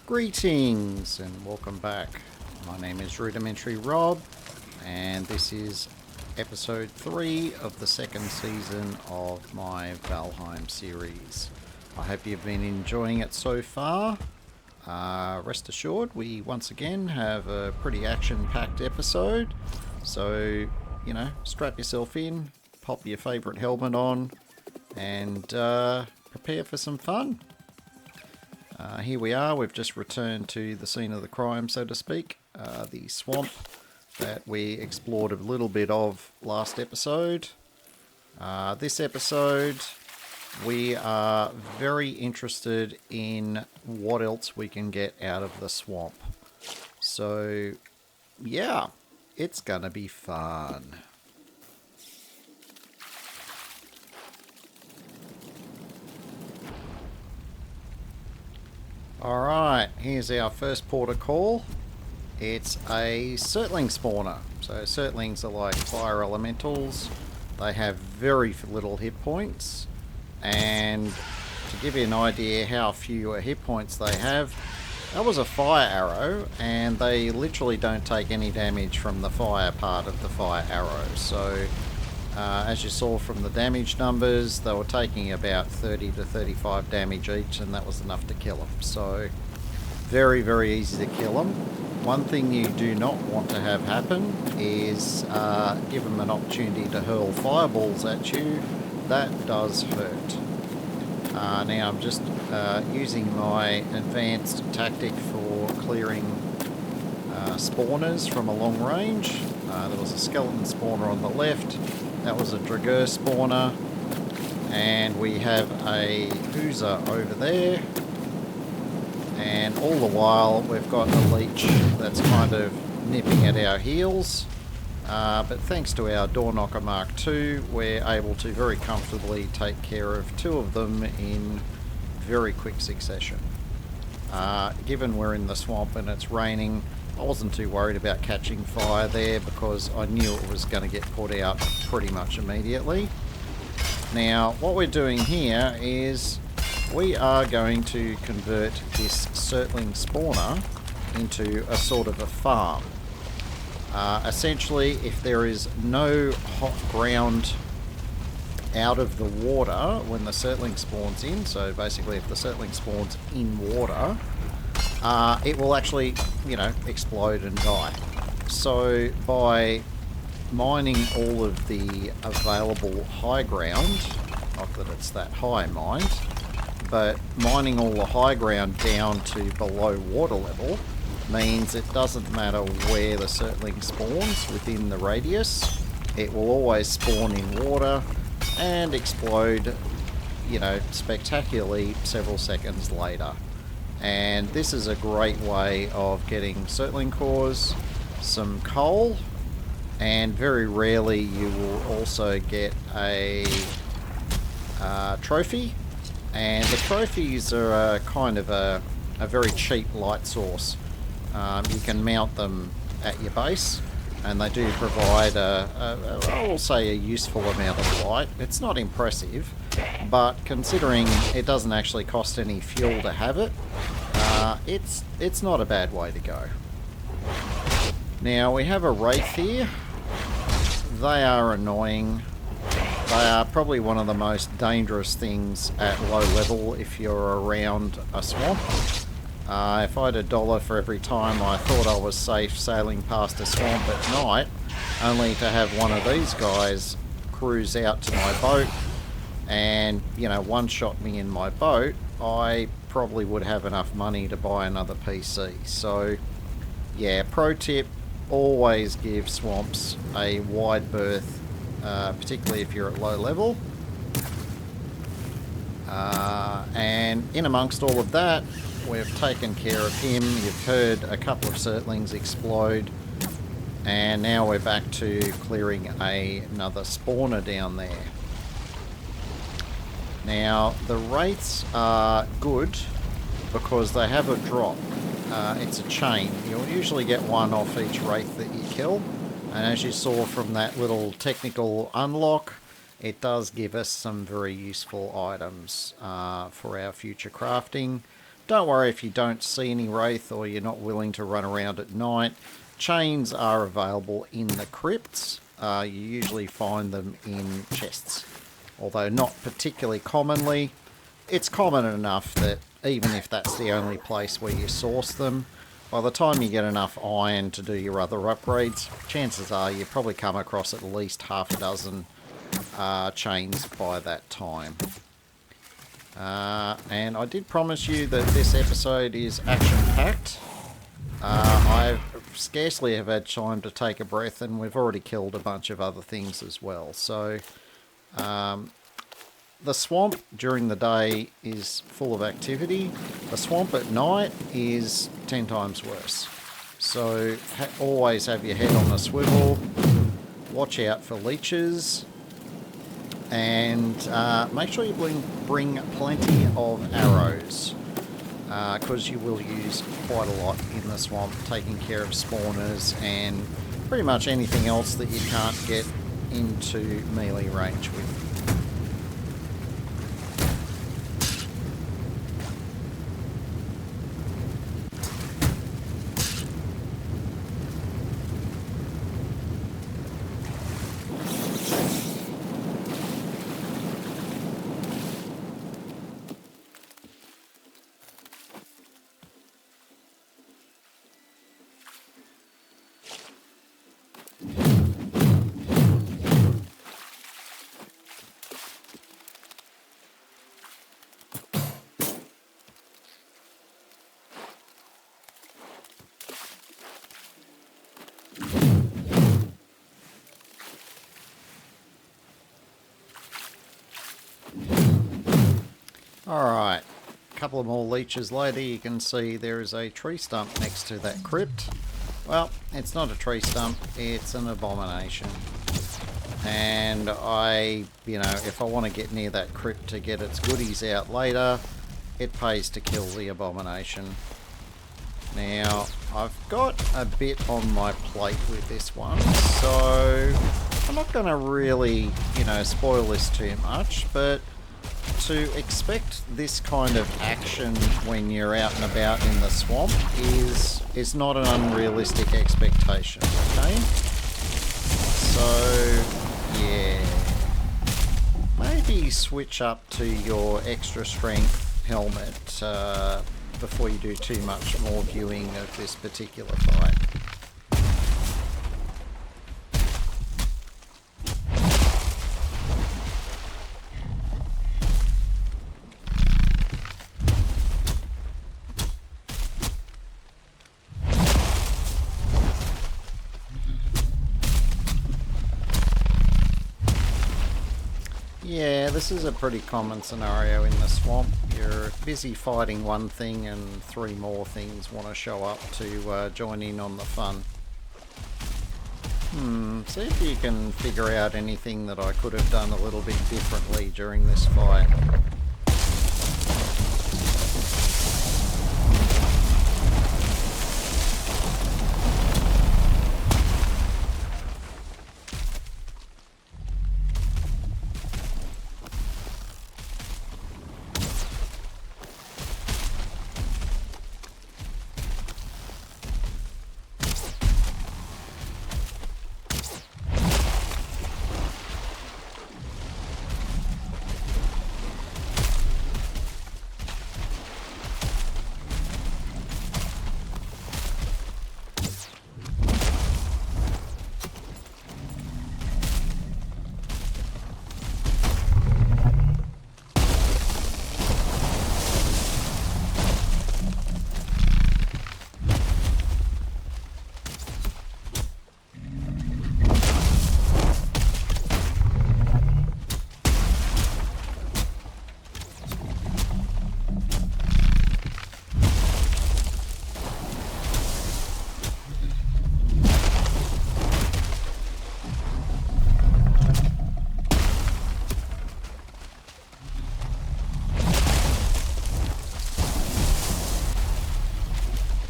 Greetings and welcome back. My name is Rudimentary Rob, and this is episode 3 of the second season of my Valheim series. I hope you've been enjoying it so far. Rest assured, we once again have a pretty action-packed episode, so, strap yourself in, pop your favourite helmet on, and prepare for some fun. Here we are, we've just returned to the scene of the crime, so to speak, the swamp that we explored a little bit of last episode. This episode, we are very interested in what else we can get out of the swamp. So, yeah, it's gonna be fun. Alright, here's our first port of call. It's a Surtling spawner. So Surtlings are like fire elementals. They have very little hit points. And to give you an idea how few hit points they have, that was a fire arrow, and they literally don't take any damage from the fire part of the fire arrow. So as you saw from the damage numbers, they were taking about 30 to 35 damage each, and that was enough to kill them. So very, very easy to kill them. One thing you do not want to have happen is give them an opportunity to hurl fireballs at you. That does hurt. Now I'm just using my advanced tactic for clearing spawners from a long range. There was a skeleton spawner on the left. That was a Draugr spawner. And we have a Oozer over there. And all the while we've got a leech that's kind of nipping at our heels. But thanks to our Door Knocker Mark II, we're able to very comfortably take care of two of them in very quick succession. Given we're in the swamp and it's raining, I wasn't too worried about catching fire there because I knew it was going to get put out pretty much immediately. Now, what we're doing here is we are going to convert this Surtling spawner into a sort of a farm. Essentially, if there is no hot ground out of the water when the Surtling spawns in, so basically if the Surtling spawns in water, it will actually, explode and die. So by mining all of the available high ground, not that it's that high, mind, but mining all the high ground down to below water level means it doesn't matter where the Surtling spawns within the radius, it will always spawn in water and explode, spectacularly several seconds later. And this is a great way of getting Surtling cores, some coal, and very rarely you will also get a trophy. And the trophies are kind of a very cheap light source. You can mount them at your base, and they do provide I will say a useful amount of light. It's not impressive, but considering it doesn't actually cost any fuel to have it, it's not a bad way to go. Now we have a wraith here. They are annoying. They are probably one of the most dangerous things at low level if you're around a swamp. If I had $1 for every time I thought I was safe sailing past a swamp at night, only to have one of these guys cruise out to my boat and, one-shot me in my boat, I probably would have enough money to buy another PC. So, yeah, pro tip, always give swamps a wide berth, particularly if you're at low level. And in amongst all of that, we've taken care of him. You've heard a couple of Surtlings explode, and now we're back to clearing another spawner down there. Now the wraiths are good because they have a drop. It's a chain. You'll usually get one off each wraith that you kill, and as you saw from that little technical unlock, it does give us some very useful items for our future crafting. Don't worry if you don't see any wraith or you're not willing to run around at night. Chains are available in the crypts. You usually find them in chests, although not particularly commonly. It's common enough that even if that's the only place where you source them, by the time you get enough iron to do your other upgrades, chances are you probably come across at least half a dozen chains by that time. And I did promise you that this episode is action-packed. I scarcely have had time to take a breath, and we've already killed a bunch of other things as well. So, the swamp during the day is full of activity. The swamp at night is 10 times worse. So, always have your head on a swivel. Watch out for leeches. And make sure you bring plenty of arrows, because you will use quite a lot in the swamp, taking care of spawners and pretty much anything else that you can't get into melee range with. Alright, a couple of more leeches later, you can see there is a tree stump next to that crypt. Well, it's not a tree stump, it's an abomination. And if I want to get near that crypt to get its goodies out later, it pays to kill the abomination. Now, I've got a bit on my plate with this one, so I'm not going to really, spoil this too much, but to expect this kind of action when you're out and about in the swamp is not an unrealistic expectation, okay? So, yeah. Maybe switch up to your extra strength helmet before you do too much more viewing of this particular fight. Yeah, this is a pretty common scenario in the swamp. You're busy fighting one thing and 3 more things want to show up to join in on the fun. See if you can figure out anything that I could have done a little bit differently during this fight.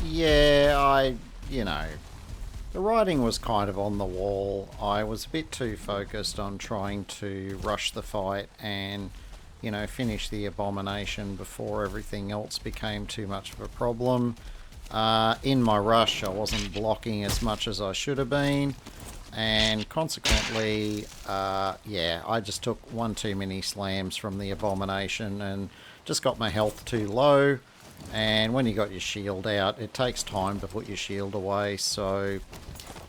Yeah, the writing was kind of on the wall. I was a bit too focused on trying to rush the fight and, you know, finish the abomination before everything else became too much of a problem. In my rush, I wasn't blocking as much as I should have been, and consequently, yeah, I just took one too many slams from the abomination and just got my health too low. And when you got your shield out, it takes time to put your shield away. So,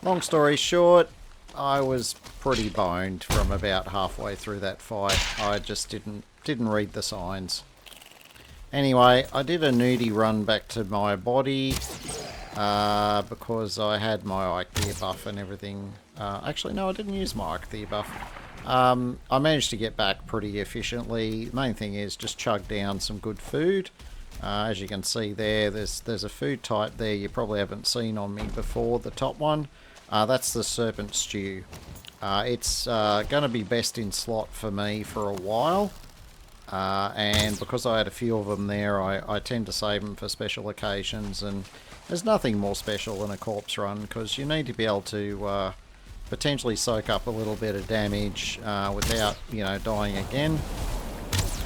long story short, I was pretty boned from about halfway through that fight. I just didn't read the signs. Anyway, I did a nudie run back to my body because I had my Ike buff and everything. Actually, no, I didn't use my Ike buff. I managed to get back pretty efficiently. The main thing is just chug down some good food. As you can see there, there's a food type there you probably haven't seen on me before, the top one. That's the serpent stew. It's going to be best in slot for me for a while. And because I had a few of them there, I tend to save them for special occasions. And there's nothing more special than a corpse run, because you need to be able to potentially soak up a little bit of damage without, you know, dying again.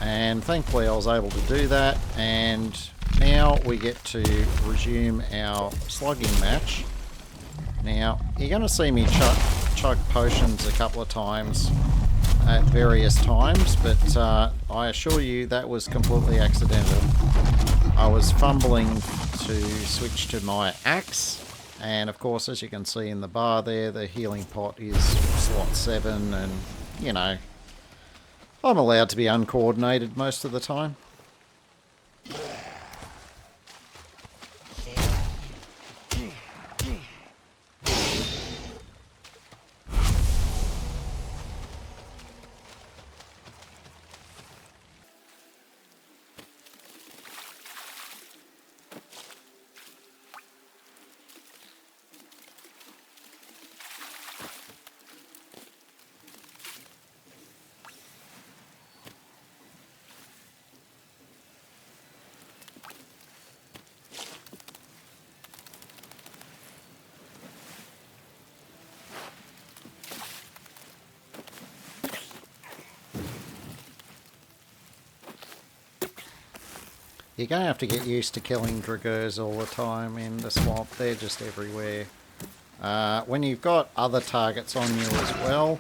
And thankfully I was able to do that, and now we get to resume our slugging match. Now, you're going to see me chug potions a couple of times at various times, but I assure you that was completely accidental. I was fumbling to switch to my axe, and of course, as you can see in the bar there, the healing pot is slot 7, and, you know, I'm allowed to be uncoordinated most of the time. You're going to have to get used to killing Draugrs all the time in the swamp. They're just everywhere. When you've got other targets on you as well,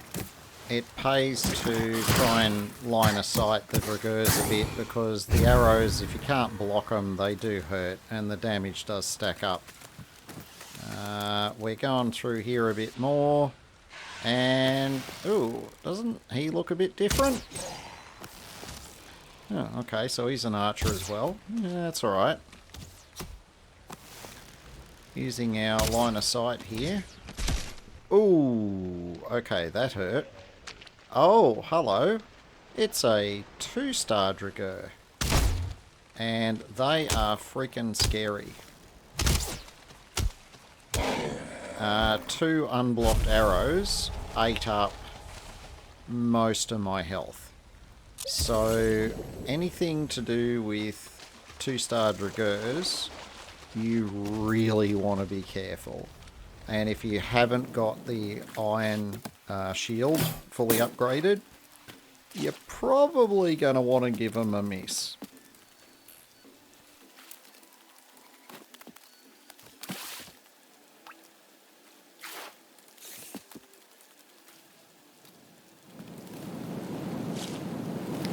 it pays to try and line of sight the Draugrs a bit, because the arrows, if you can't block them, they do hurt, and the damage does stack up. We're going through here a bit more, and ooh, doesn't he look a bit different? Oh, okay, so he's an archer as well. Yeah, that's alright. Using our line of sight here. Ooh, okay, that hurt. Oh, hello. It's a 2-star Draugr. And they are freaking scary. 2 unblocked arrows ate up most of my health. So anything to do with 2-star Draugrs, you really want to be careful. And if you haven't got the iron shield fully upgraded, you're probably going to want to give them a miss.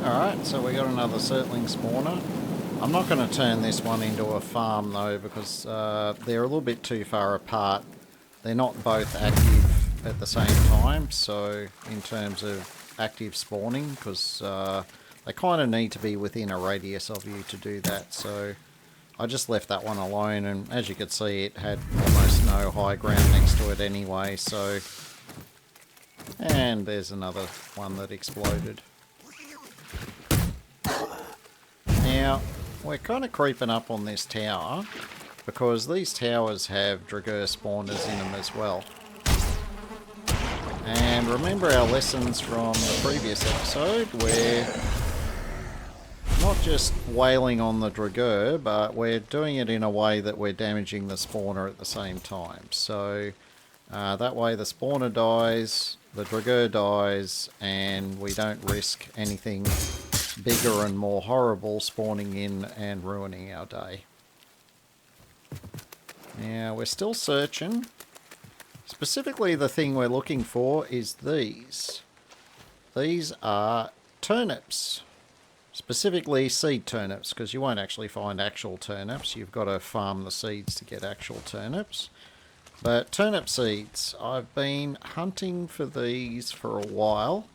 Alright, so we got another Surtling spawner. I'm not going to turn this one into a farm though, because they're a little bit too far apart. They're not both active at the same time, so in terms of active spawning, because they kind of need to be within a radius of you to do that. So I just left that one alone, and as you can see, it had almost no high ground next to it anyway. So, and there's another one that exploded. Now, we're kind of creeping up on this tower, because these towers have Draugr spawners in them as well. And remember our lessons from the previous episode, where not just wailing on the Draugr, but we're doing it in a way that we're damaging the spawner at the same time. So that way the spawner dies, the Draugr dies, and we don't risk anything bigger and more horrible spawning in and ruining our day. Now, we're still searching. Specifically, the thing we're looking for is these. These are turnips. Specifically seed turnips, because you won't actually find actual turnips. You've got to farm the seeds to get actual turnips. But turnip seeds, I've been hunting for these for a while,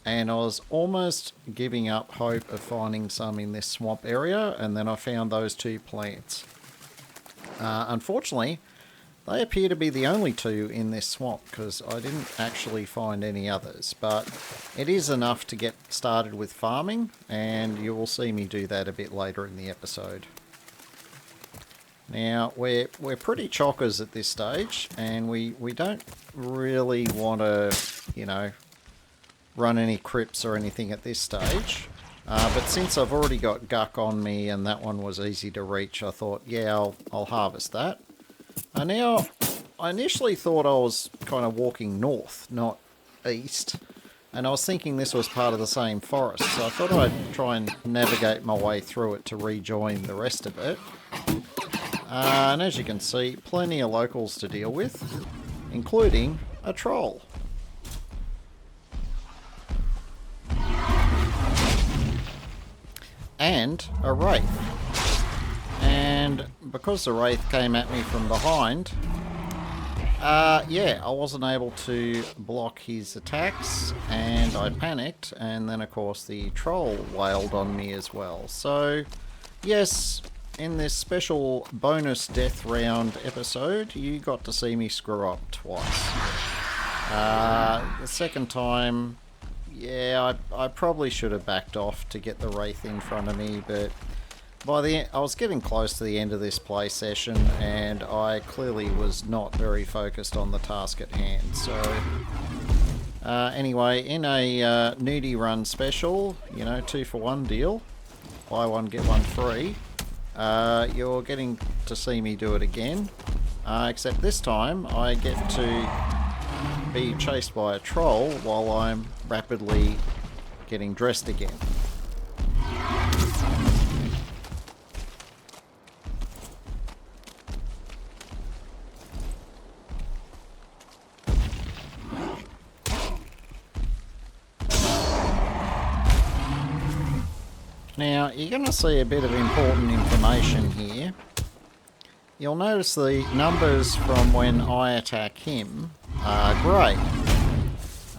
and I was almost giving up hope of finding some in this swamp area, and then I found those two plants. Unfortunately, they appear to be the only two in this swamp, because I didn't actually find any others, but it is enough to get started with farming, and you will see me do that a bit later in the episode. Now, we're pretty chockers at this stage, and we don't really want to, you know, run any crypts or anything at this stage. But since I've already got guck on me and that one was easy to reach, I thought, yeah, I'll harvest that. And now, I initially thought I was kind of walking north, not east. And I was thinking this was part of the same forest, so I thought I'd try and navigate my way through it to rejoin the rest of it. And as you can see, plenty of locals to deal with, including a troll. And a wraith. And because the wraith came at me from behind, yeah, I wasn't able to block his attacks, and I panicked, and then of course the troll wailed on me as well. So, yes, in this special bonus death round episode, you got to see me screw up twice. The second time, yeah, I probably should have backed off to get the wraith in front of me, but by the end, I was getting close to the end of this play session, and I clearly was not very focused on the task at hand. So, anyway, in a nudie run special, you know, 2-for-1 deal, buy one get one free. You're getting to see me do it again, except this time I get to be chased by a troll while I'm rapidly getting dressed again. Now, you're going to see a bit of important information here. You'll notice the numbers from when I attack him are grey.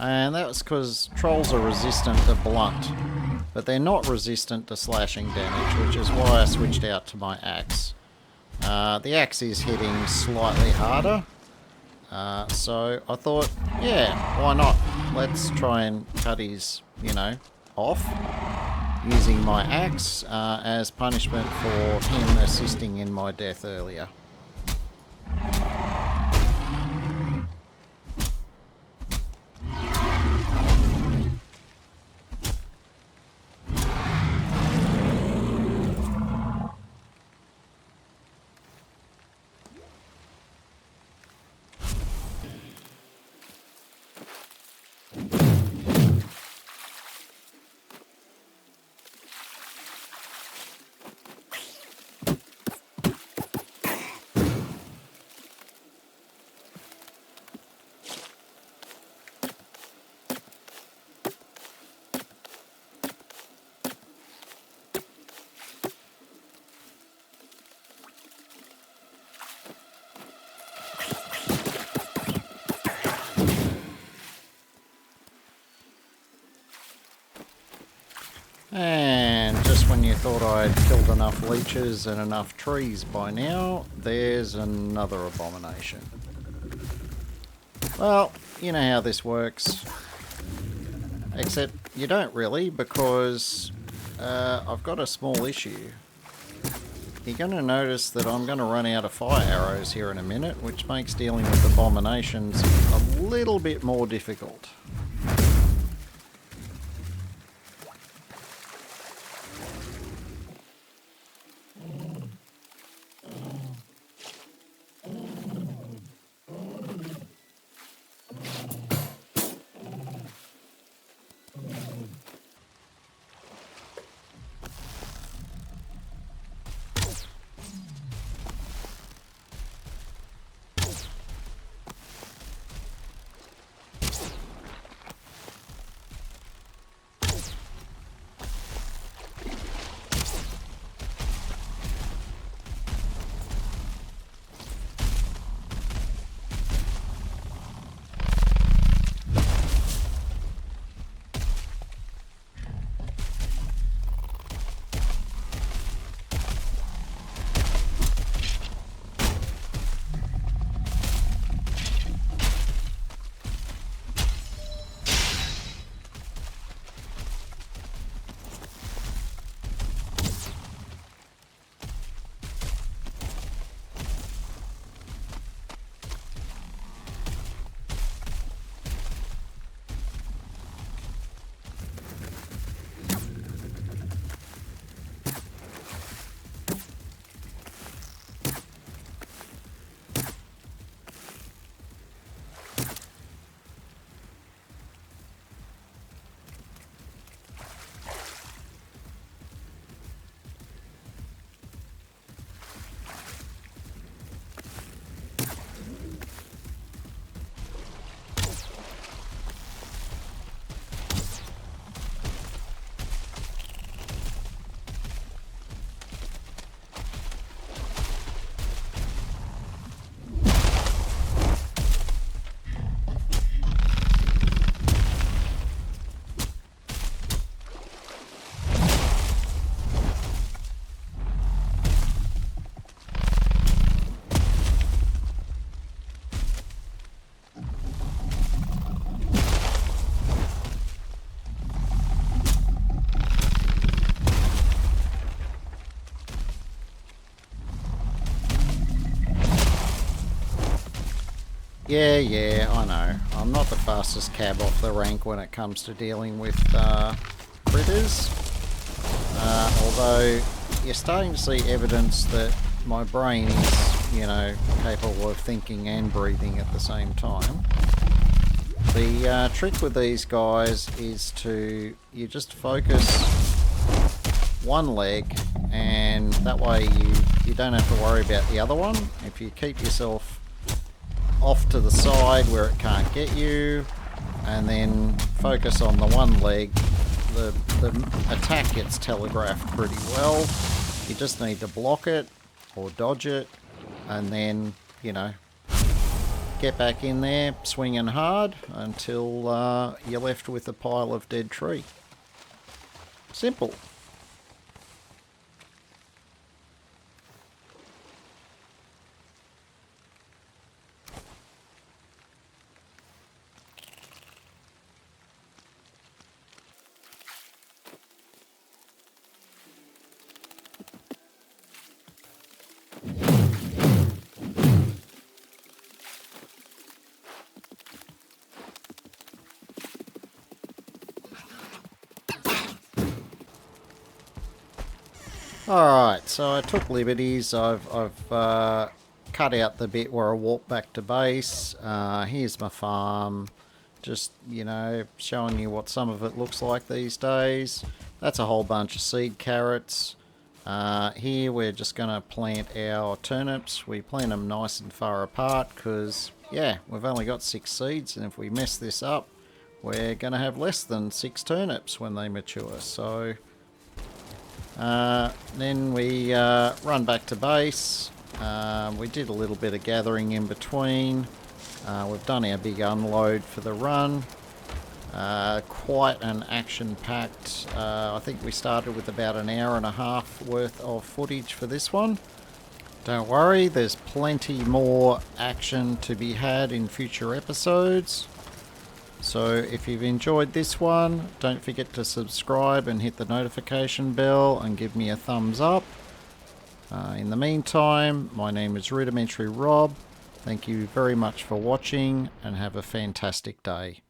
And that was because trolls are resistant to blunt, but they're not resistant to slashing damage, which is why I switched out to my axe. The axe is hitting slightly harder, so I thought, yeah, why not? Let's try and cut his, you know, off, using my axe as punishment for him assisting in my death earlier. And just when you thought I'd killed enough leeches and enough trees by now, there's another abomination. Well, you know how this works. Except you don't really, because I've got a small issue. You're going to notice that I'm going to run out of fire arrows here in a minute, which makes dealing with abominations a little bit more difficult. Yeah, I know. I'm not the fastest cab off the rank when it comes to dealing with critters. Although you're starting to see evidence that my brain is, you know, capable of thinking and breathing at the same time. The trick with these guys is you just focus one leg, and that way you don't have to worry about the other one. If you keep yourself off to the side where it can't get you, and then focus on the one leg, the attack gets telegraphed pretty well. You just need to block it or dodge it, and then, you know, get back in there swinging hard until you're left with a pile of dead tree. Simple. Alright, so I took liberties. I've cut out the bit where I walk back to base. Here's my farm. Just, you know, showing you what some of it looks like these days. That's a whole bunch of seed carrots. Here we're just going to plant our turnips. We plant them nice and far apart because, yeah, we've only got 6 seeds, and if we mess this up, we're going to have less than 6 turnips when they mature. So then we run back to base. We did a little bit of gathering in between. We've done our big unload for the run. Quite an action-packed. I think we started with about an hour and a half worth of footage for this one. Don't worry, there's plenty more action to be had in future episodes. So if you've enjoyed this one, don't forget to subscribe and hit the notification bell and give me a thumbs up. In the meantime, my name is Rudimentary Rob. Thank you very much for watching, and have a fantastic day.